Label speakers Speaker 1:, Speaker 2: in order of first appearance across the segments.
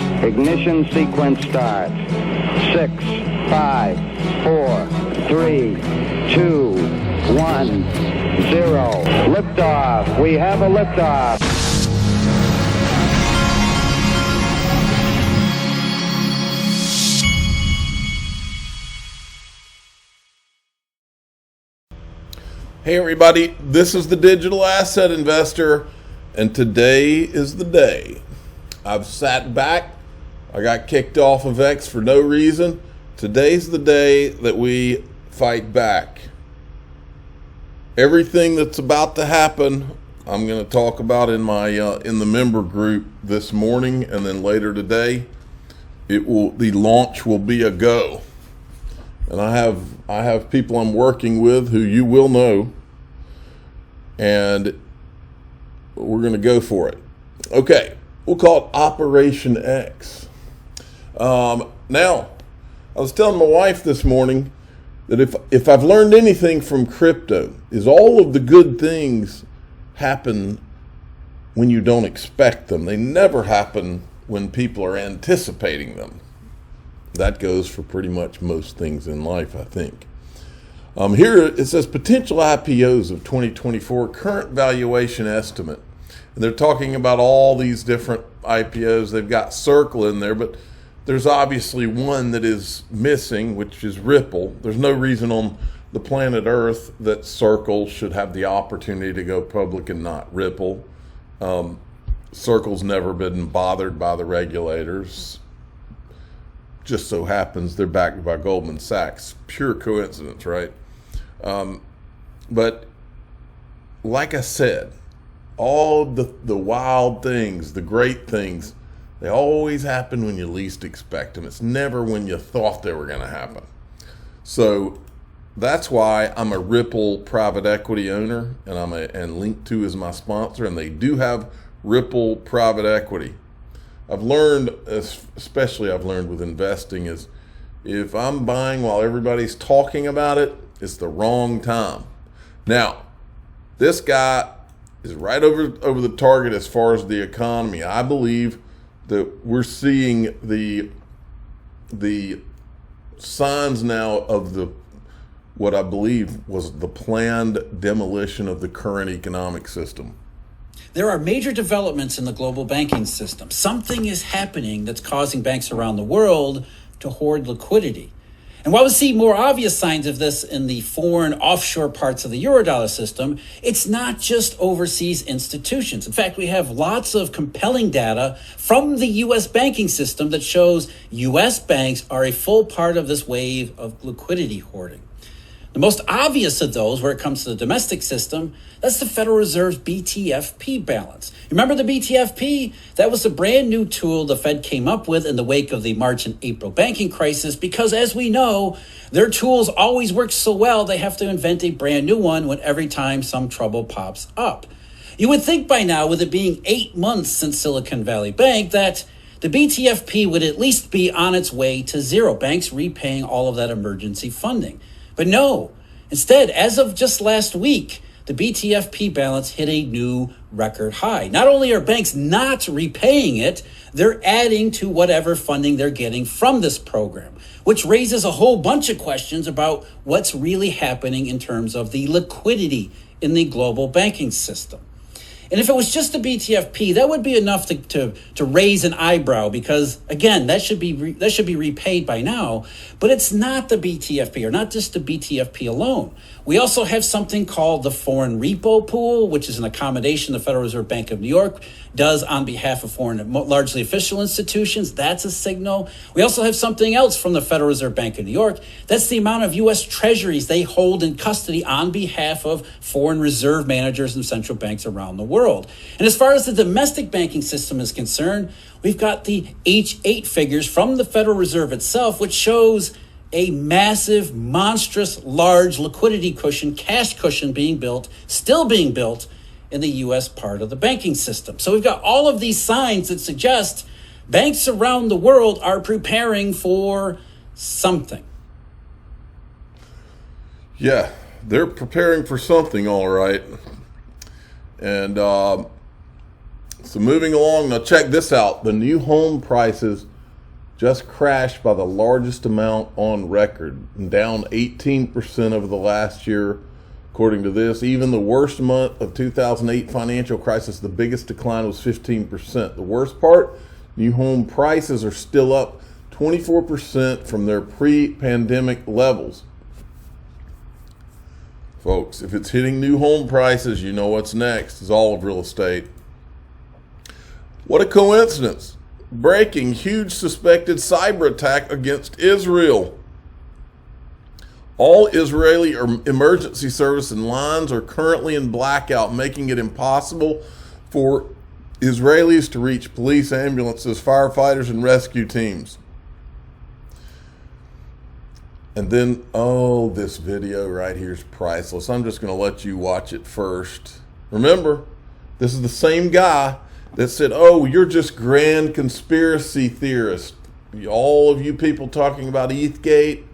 Speaker 1: Ignition sequence starts. 6, 5, 4, 3, 2, 1, 0. Liftoff. We have a liftoff.
Speaker 2: Hey everybody, this is the Digital Asset Investor, and today is the day. I've sat back, I got kicked off of X for no reason. Today's the day that we fight back. Everything that's about to happen, I'm going to talk about in my in the member group this morning, and then later today, the launch will be a go. And I have people I'm working with who you will know, and we're going to go for it. Okay, we'll call it Operation X. Now, I was telling my wife this morning that if I've learned anything from crypto, is all of the good things happen when you don't expect them. They never happen when people are anticipating them. That goes for pretty much most things in life, I think. Here it says potential IPOs of 2024, current valuation estimate. And they're talking about all these different IPOs. They've got Circle in there, but there's obviously one that is missing, which is Ripple. There's no reason on the planet Earth that Circle should have the opportunity to go public and not Ripple. Circle's never been bothered by the regulators. Just so happens they're backed by Goldman Sachs. Pure coincidence, right? But like I said, all the wild things, the great things, they always happen when you least expect them. It's never when you thought they were going to happen. So that's why I'm a Ripple private equity owner, and and Link2 is my sponsor, and they do have Ripple private equity. I've learned, especially I've learned with investing, is if I'm buying while everybody's talking about it, it's the wrong time. Now, this guy is right over the target as far as the economy. I believe that we're seeing the signs now of what I believe was the planned demolition of the current economic system.
Speaker 3: There are major developments in the global banking system. Something is happening that's causing banks around the world to hoard liquidity. And while we see more obvious signs of this in the foreign offshore parts of the Eurodollar system, it's not just overseas institutions. In fact, we have lots of compelling data from the U.S. banking system that shows U.S. banks are a full part of this wave of liquidity hoarding. The most obvious of those, where it comes to the domestic system, that's the Federal Reserve's BTFP balance. Remember the BTFP? That was a brand new tool the Fed came up with in the wake of the March and April banking crisis, because as we know, their tools always work so well, they have to invent a brand new one every time some trouble pops up. You would think by now, with it being 8 months since Silicon Valley Bank, that the BTFP would at least be on its way to zero, banks repaying all of that emergency funding. But no, instead, as of just last week, the BTFP balance hit a new record high. Not only are banks not repaying it, they're adding to whatever funding they're getting from this program, which raises a whole bunch of questions about what's really happening in terms of the liquidity in the global banking system. And if it was just the BTFP, that would be enough to raise an eyebrow, because again, that should be repaid by now. But it's not the BTFP, or not just the BTFP alone. We also have something called the foreign repo pool, which is an accommodation the Federal Reserve Bank of New York does on behalf of foreign, largely official institutions. That's a signal. We also have something else from the Federal Reserve Bank of New York. That's the amount of U.S. treasuries they hold in custody on behalf of foreign reserve managers and central banks around the world. And as far as the domestic banking system is concerned, we've got the H8 figures from the Federal Reserve itself, which shows a massive, monstrous, large liquidity cushion, cash cushion still being built in the U.S. part of the banking system. So we've got all of these signs that suggest banks around the world are preparing for something.
Speaker 2: Yeah, they're preparing for something, all right. And So moving along, now check this out. The new home prices just crashed by the largest amount on record, down 18% over the last year, according to this. Even the worst month of 2008 financial crisis, the biggest decline was 15%. The worst part, new home prices are still up 24% from their pre-pandemic levels. Folks, if it's hitting new home prices, you know what's next is all of real estate. What a coincidence. Breaking, huge suspected cyber attack against Israel. All Israeli emergency service and lines are currently in blackout, making it impossible for Israelis to reach police, ambulances, firefighters, and rescue teams. And then, oh, this video right here is priceless. I'm just going to let you watch it first. Remember, this is the same guy that said, oh, you're just grand conspiracy theorists. All of you people talking about ETHgate,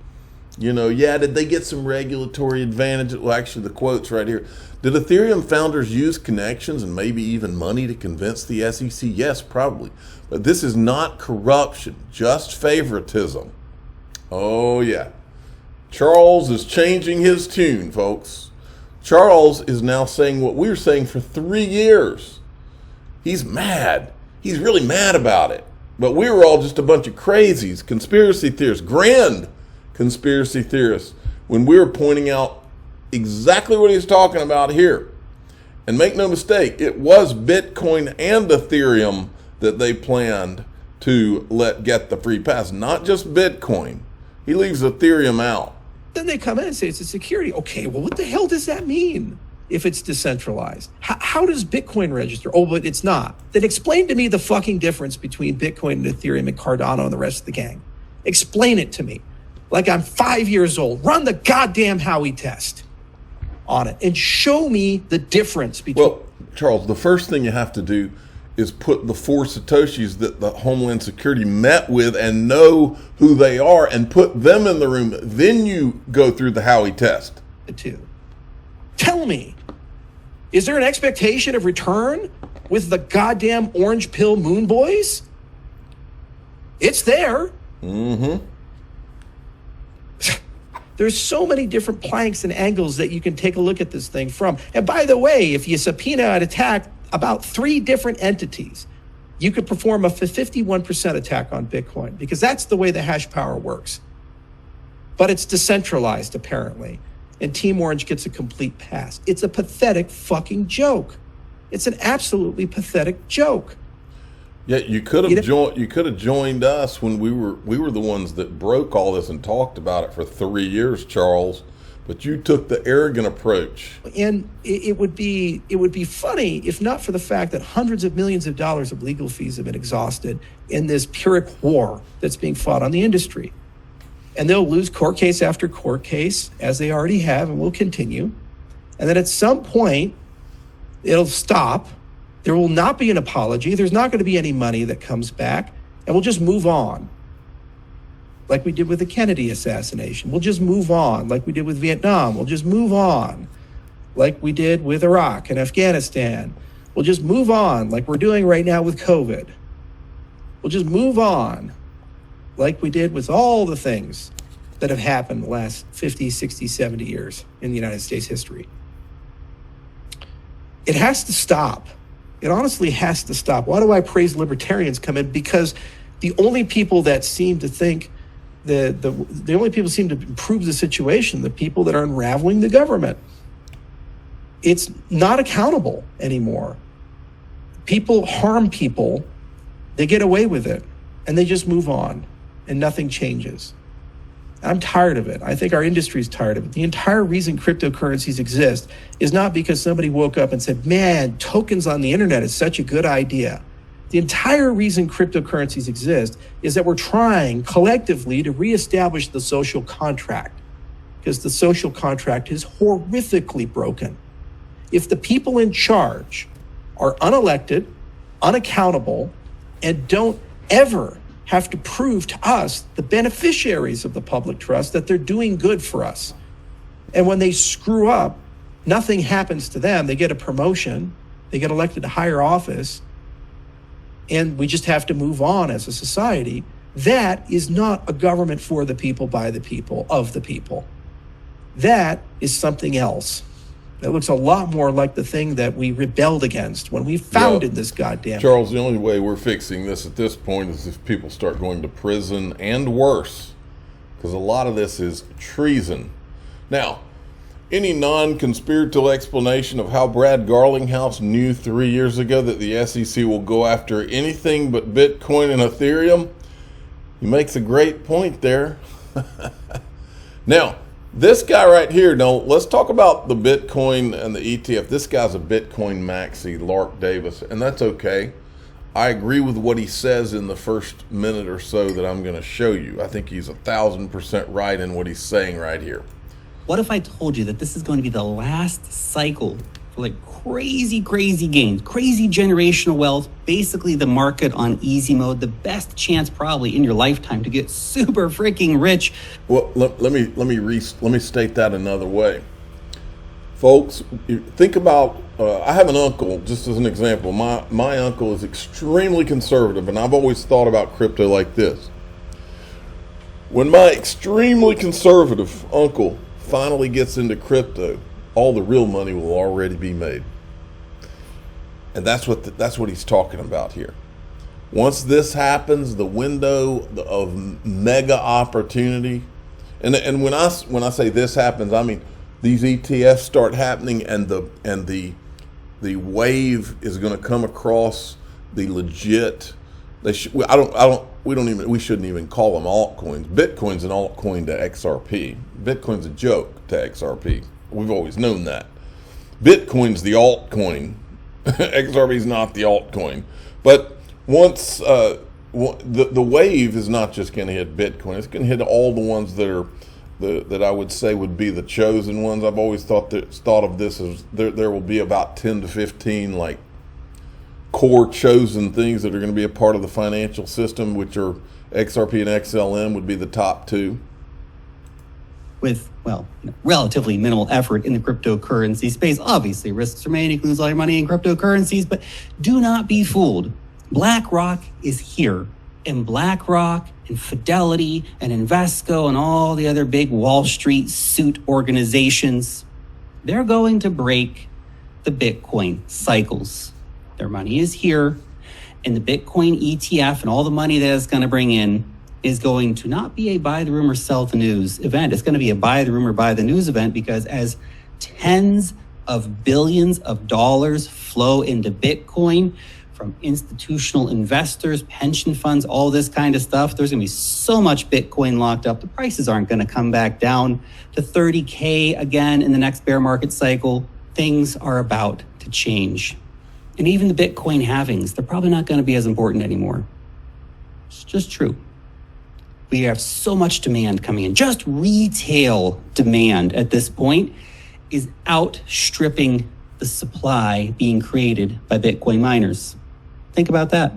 Speaker 2: yeah, did they get some regulatory advantage? Well, actually, the quote's right here. Did Ethereum founders use connections and maybe even money to convince the SEC? Yes, probably. But this is not corruption, just favoritism. Oh, yeah. Charles is changing his tune, folks. Charles is now saying what we were saying for 3 years. He's mad. He's really mad about it. But we were all just a bunch of crazies, conspiracy theorists, grand conspiracy theorists, when we were pointing out exactly what he's talking about here. And make no mistake, it was Bitcoin and Ethereum that they planned to let get the free pass, not just Bitcoin. He leaves Ethereum out.
Speaker 4: Then they come in and say it's a security. Okay, well, what the hell does that mean if it's decentralized? How does Bitcoin register? Oh, but it's not. Then explain to me the fucking difference between Bitcoin and Ethereum and Cardano and the rest of the gang. Explain it to me. Like I'm 5 years old. Run the goddamn Howey test on it and show me the difference between...
Speaker 2: Well, Charles, the first thing you have to do is put the 4 Satoshis that the Homeland Security met with and know who they are and put them in the room. Then you go through the Howey test.
Speaker 4: Tell me, is there an expectation of return with the goddamn orange pill moon boys? It's there.
Speaker 2: Mm-hmm.
Speaker 4: There's so many different planks and angles that you can take a look at this thing from. And by the way, if you subpoena and attack about 3 different entities, you could perform a 51% attack on Bitcoin because that's the way the hash power works. But it's decentralized, apparently. And Team Orange gets a complete pass. It's a pathetic fucking joke. It's an absolutely pathetic joke.
Speaker 2: Yeah, you could have joined us when we were the ones that broke all this and talked about it for 3 years, Charles. But you took the arrogant approach.
Speaker 4: And it would be funny if not for the fact that hundreds of millions of dollars of legal fees have been exhausted in this Pyrrhic war that's being fought on the industry. And they'll lose court case after court case, as they already have and will continue. And then at some point, it'll stop. There will not be an apology. There's not going to be any money that comes back. And we'll just move on. Like we did with the Kennedy assassination. We'll just move on. Like we did with Vietnam. We'll just move on. Like we did with Iraq and Afghanistan. We'll just move on like we're doing right now with COVID. We'll just move on like we did with all the things that have happened the last 50, 60, 70 years in the United States history. It has to stop. It honestly has to stop. Why do I praise libertarians come in? Because the only people that seem to think the only people seem to improve the situation, the people that are unraveling the government. It's not accountable anymore. People harm people, they get away with it, and they just move on, and nothing changes. I'm tired of it. I think our industry is tired of it. The entire reason cryptocurrencies exist is not because somebody woke up and said, man, tokens on the internet is such a good idea. The entire reason cryptocurrencies exist is that we're trying collectively to reestablish the social contract, because the social contract is horrifically broken. If the people in charge are unelected, unaccountable, and don't ever have to prove to us, the beneficiaries of the public trust, that they're doing good for us. And when they screw up, nothing happens to them. They get a promotion, they get elected to higher office, and we just have to move on as a society. That is not a government for the people, by the people, of the people. That is something else. That looks a lot more like the thing that we rebelled against when we founded this goddamn.
Speaker 2: Charles, the only way we're fixing this at this point is if people start going to prison, and worse, because a lot of this is treason. Now, any non-conspiratorial explanation of how Brad Garlinghouse knew 3 years ago that the SEC will go after anything but Bitcoin and Ethereum? He makes a great point there. Now, this guy right here, now let's talk about the Bitcoin and the ETF. This guy's a Bitcoin maxi, Lark Davis, and that's okay. I agree with what he says in the first minute or so that I'm going to show you. I think he's 1,000% right in what he's saying right here.
Speaker 5: What if I told you that this is going to be the last cycle for like crazy gains, crazy generational wealth, basically the market on easy mode, the best chance probably in your lifetime to get super freaking rich?
Speaker 2: Well, let me state that another way. Folks, think about, I have an uncle, just as an example. My uncle is extremely conservative, and I've always thought about crypto like this. When my extremely conservative uncle finally gets into crypto, all the real money will already be made. And that's what he's talking about here. Once this happens, the window of mega opportunity, and when I say this happens, I mean these ETFs start happening, and the wave is going to come across the legit. We shouldn't even call them altcoins. Bitcoin's an altcoin to XRP. Bitcoin's a joke to XRP. We've always known that. Bitcoin's the altcoin. XRP's not the altcoin. But once the wave is not just going to hit Bitcoin, it's going to hit all the ones that are that I would say would be the chosen ones. I've always thought of this as there will be about 10 to 15 like core chosen things that are going to be a part of the financial system, which are XRP and XLM would be the top two.
Speaker 5: With, well, relatively minimal effort in the cryptocurrency space. Obviously, risks remain. You can lose all your money in cryptocurrencies, but do not be fooled. BlackRock is here, and BlackRock and Fidelity and Invesco and all the other big Wall Street suit organizations, they're going to break the Bitcoin cycles. Their money is here, and the Bitcoin ETF and all the money that it's going to bring in is going to not be a buy the rumor, sell the news event. It's going to be a buy the rumor, buy the news event, because as tens of billions of dollars flow into Bitcoin from institutional investors, pension funds, all this kind of stuff, there's going to be so much Bitcoin locked up. The prices aren't going to come back down to 30K again in the next bear market cycle. Things are about to change. And even the Bitcoin halvings, they're probably not going to be as important anymore. It's just true. We have so much demand coming in. Just retail demand at this point is outstripping the supply being created by Bitcoin miners. Think about that.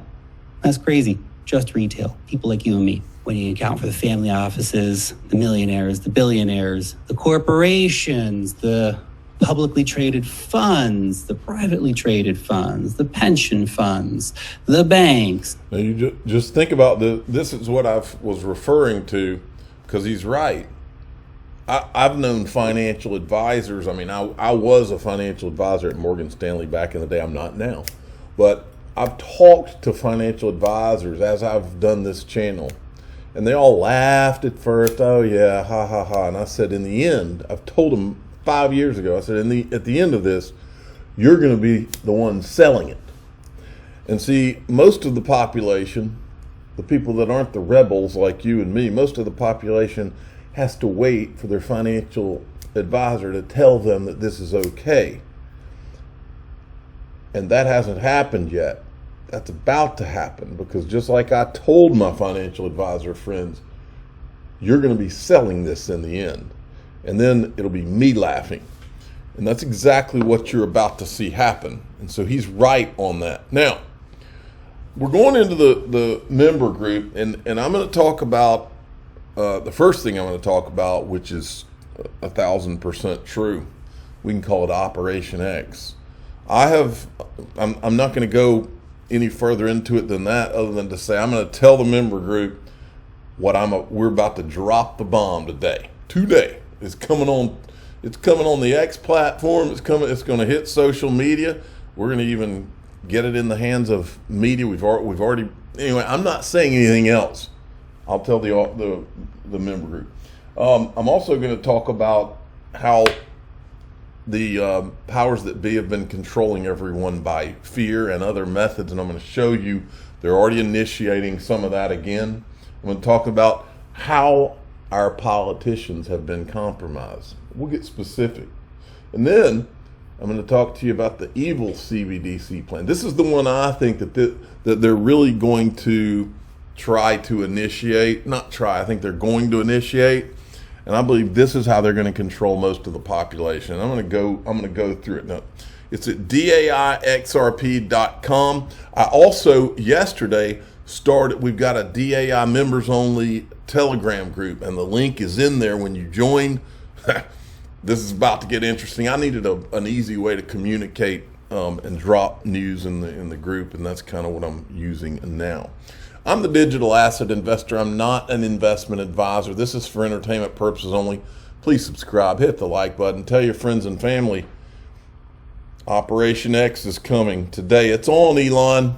Speaker 5: That's crazy. Just retail. People like you and me. When you account for the family offices, the millionaires, the billionaires, the corporations, the publicly traded funds, the privately traded funds, the pension funds, the banks.
Speaker 2: Now you just think about this is what I was referring to, because he's right. I've known financial advisors. I mean, I was a financial advisor at Morgan Stanley back in the day. I'm not now. But I've talked to financial advisors as I've done this channel, and they all laughed at first. Oh, yeah, ha, ha, ha. And I said, in the end, I've told them 5 years ago, I said, at the end of this, you're going to be the one selling it. And see, most of the population, the people that aren't the rebels like you and me, most of the population has to wait for their financial advisor to tell them that this is okay. And that hasn't happened yet. That's about to happen, because just like I told my financial advisor friends, you're going to be selling this in the end. And then it'll be me laughing. And that's exactly what you're about to see happen. And so he's right on that. Now, we're going into the member group, and I'm going to talk about the first thing I'm going to talk about, which is 1,000% true. We can call it Operation X. I'm not going to go any further into it than that, other than to say I'm going to tell the member group what we're about to drop the bomb today. Today it's coming on. It's coming on the X platform. It's going to hit social media. We're going to even get it in the hands of media. We've already. Anyway, I'm not saying anything else. I'll tell the member group. I'm also going to talk about how the powers that be have been controlling everyone by fear and other methods, and I'm going to show you they're already initiating some of that again. I'm going to talk about how our politicians have been compromised. We'll get specific. And then I'm going to talk to you about the evil CBDC plan. This is the one I think that they're really going to try to initiate. Not try, I think they're going to initiate. And I believe this is how they're going to control most of the population. And I'm going to go through it now. It's at daixrp.com. I also yesterday we've got a DAI members only Telegram group, and the link is in there when you join. This is about to get interesting. I needed an easy way to communicate and drop news in the group, and that's kind of what I'm using now. I'm the digital asset investor. I'm not an investment advisor. This is for entertainment purposes only. Please subscribe, hit the like button, tell your friends and family. Operation X is coming today. It's on, Elon.